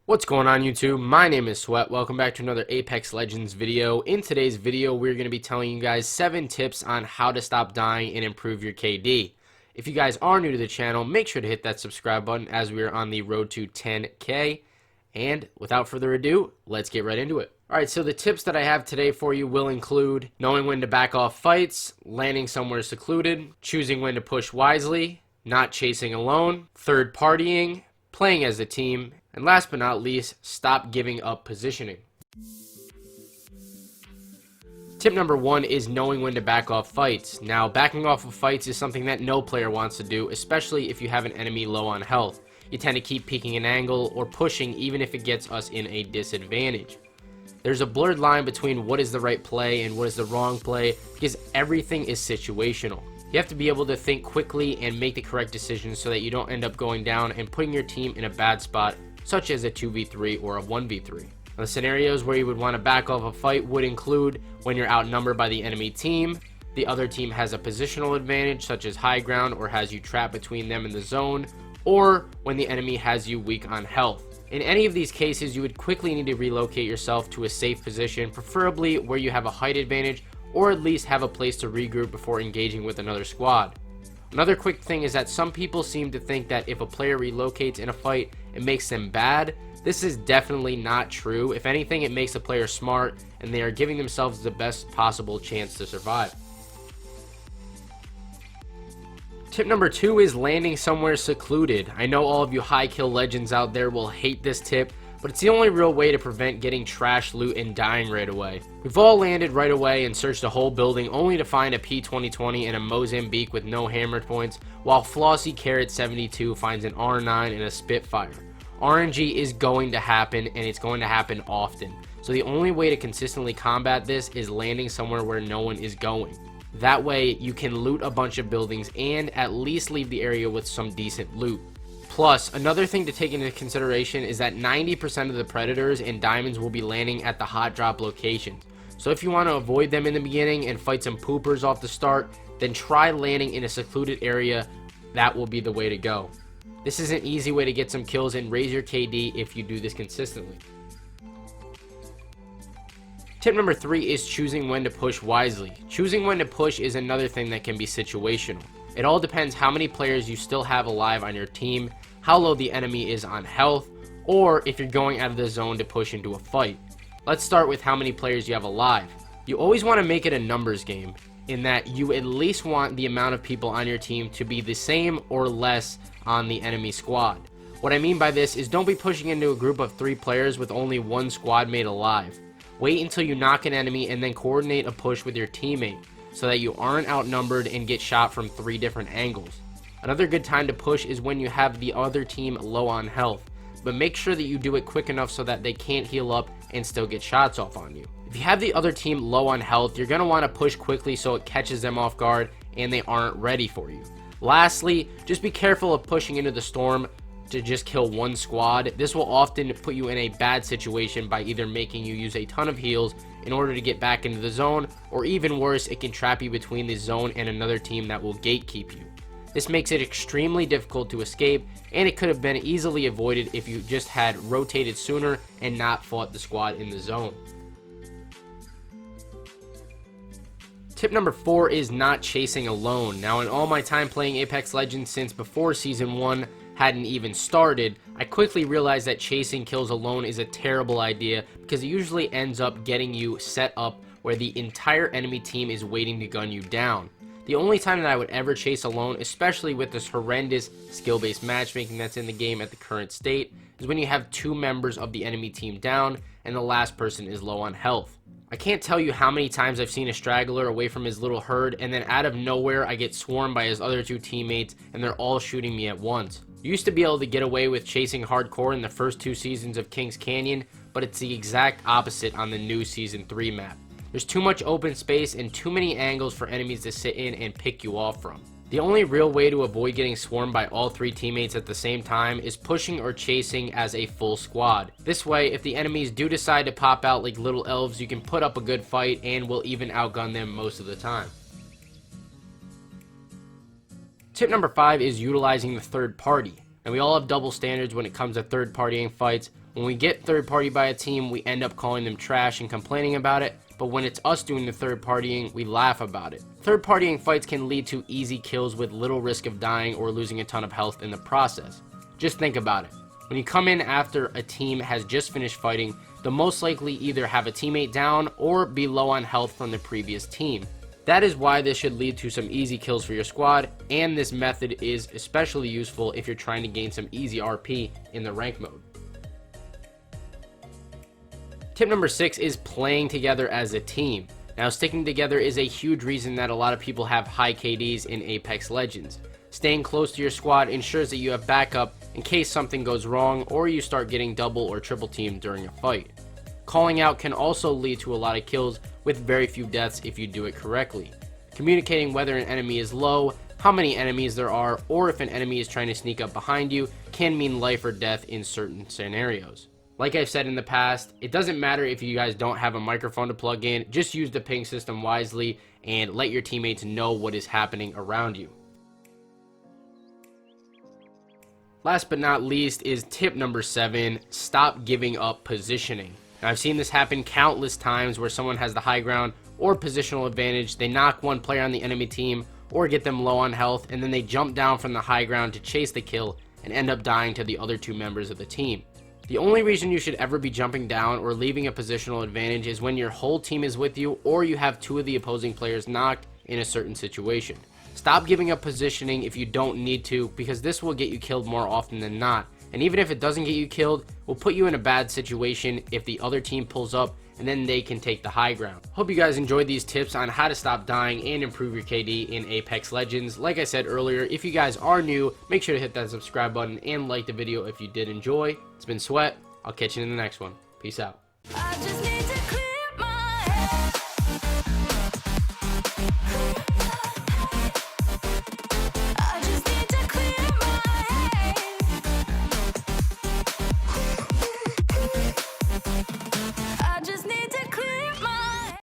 What's going on YouTube? My name is Sweat. Welcome back to another Apex Legends video. In today's video, we're going to be telling you guys 7 tips on how to stop dying and improve your KD. If you guys are new to the channel, make sure to hit that subscribe button as we are on the road to 10K. And without further ado, let's get right into it. Alright, so the tips that I have today for you will include knowing when to back off fights, landing somewhere secluded, choosing when to push wisely, not chasing alone, third partying, playing as a team, and last but not least, stop giving up positioning. Tip number 1 is knowing when to back off fights. Now, backing off of fights is something that no player wants to do, especially if you have an enemy low on health. You tend to keep peeking an angle or pushing even if it gets us in a disadvantage. There's a blurred line between what is the right play and what is the wrong play because everything is situational. You have to be able to think quickly and make the correct decisions so that you don't end up going down and putting your team in a bad spot, such as a 2v3 or a 1v3. Now, the scenarios where you would want to back off a fight would include when you're outnumbered by the enemy team, the other team has a positional advantage such as high ground or has you trapped between them and the zone, or when the enemy has you weak on health. In any of these cases, you would quickly need to relocate yourself to a safe position, preferably where you have a height advantage or at least have a place to regroup before engaging with another squad. Another quick thing is that some people seem to think that if a player relocates in a fight, it makes them bad. This is definitely not true. If anything, it makes the player smart and they are giving themselves the best possible chance to survive. Tip number 2 is landing somewhere secluded. I know all of you high kill legends out there will hate this tip, but it's the only real way to prevent getting trash loot and dying right away. We've all landed right away and searched a whole building only to find a P2020 and a Mozambique with no hammered points, while Flossy Carrot 72 finds an R9 and a Spitfire. RNG is going to happen, and it's going to happen often. So the only way to consistently combat this is landing somewhere where no one is going. That way you can loot a bunch of buildings and at least leave the area with some decent loot. Plus, another thing to take into consideration is that 90% of the predators and diamonds will be landing at the hot drop locations. So if you want to avoid them in the beginning and fight some poopers off the start, then try landing in a secluded area. That will be the way to go. This is an easy way to get some kills and raise your KD if you do this consistently. Tip number 3 is choosing when to push wisely. Choosing when to push is another thing that can be situational. It all depends how many players you still have alive on your team, how low the enemy is on health, or if you're going out of the zone to push into a fight. Let's start with how many players you have alive. You always want to make it a numbers game, in that you at least want the amount of people on your team to be the same or less on the enemy squad. What I mean by this is don't be pushing into a group of 3 players with only 1 squad mate alive. Wait until you knock an enemy and then coordinate a push with your teammate so that you aren't outnumbered and get shot from 3 different angles. Another good time to push is when you have the other team low on health, but make sure that you do it quick enough so that they can't heal up and still get shots off on you. If you have the other team low on health, you're going to want to push quickly so it catches them off guard and they aren't ready for you. Lastly, just be careful of pushing into the storm to just kill 1 squad. This will often put you in a bad situation by either making you use a ton of heals in order to get back into the zone, or even worse, it can trap you between the zone and another team that will gatekeep you. This makes it extremely difficult to escape, and it could have been easily avoided if you just had rotated sooner and not fought the squad in the zone. Tip number 4 is not chasing alone. Now, in all my time playing Apex Legends since before Season 1 hadn't even started, I quickly realized that chasing kills alone is a terrible idea because it usually ends up getting you set up where the entire enemy team is waiting to gun you down. The only time that I would ever chase alone, especially with this horrendous skill-based matchmaking that's in the game at the current state, is when you have 2 members of the enemy team down and the last person is low on health. I can't tell you how many times I've seen a straggler away from his little herd and then out of nowhere I get swarmed by his other 2 teammates and they're all shooting me at once. You used to be able to get away with chasing hardcore in the first 2 seasons of King's Canyon, but it's the exact opposite on the new Season 3 map. There's too much open space and too many angles for enemies to sit in and pick you off from. The only real way to avoid getting swarmed by all 3 teammates at the same time is pushing or chasing as a full squad. This way, if the enemies do decide to pop out like little elves, you can put up a good fight and will even outgun them most of the time. Tip number 5 is utilizing the third party. And we all have double standards when it comes to third partying fights. When we get third party by a team, we end up calling them trash and complaining about it, but when it's us doing the third partying, we laugh about it. Third partying fights can lead to easy kills with little risk of dying or losing a ton of health in the process. Just think about it. When you come in after a team has just finished fighting, they'll most likely either have a teammate down or be low on health from the previous team. That is why this should lead to some easy kills for your squad, and this method is especially useful if you're trying to gain some easy RP in the rank mode. Tip number 6 is playing together as a team. Now, sticking together is a huge reason that a lot of people have high KDs in Apex Legends. Staying close to your squad ensures that you have backup in case something goes wrong or you start getting double or triple teamed during a fight. Calling out can also lead to a lot of kills with very few deaths if you do it correctly. Communicating whether an enemy is low, how many enemies there are, or if an enemy is trying to sneak up behind you can mean life or death in certain scenarios. Like I've said in the past, it doesn't matter if you guys don't have a microphone to plug in, just use the ping system wisely and let your teammates know what is happening around you. Last but not least is tip number 7, stop giving up positioning. Now, I've seen this happen countless times where someone has the high ground or positional advantage, they knock one player on the enemy team or get them low on health, and then they jump down from the high ground to chase the kill and end up dying to the other 2 members of the team. The only reason you should ever be jumping down or leaving a positional advantage is when your whole team is with you or you have 2 of the opposing players knocked in a certain situation. Stop giving up positioning if you don't need to, because this will get you killed more often than not. And even if it doesn't get you killed, it will put you in a bad situation if the other team pulls up and then they can take the high ground. Hope you guys enjoyed these tips on how to stop dying and improve your KD in Apex Legends. Like I said earlier, if you guys are new, make sure to hit that subscribe button and like the video if you did enjoy. It's been Sweat. I'll catch you in the next one. Peace out.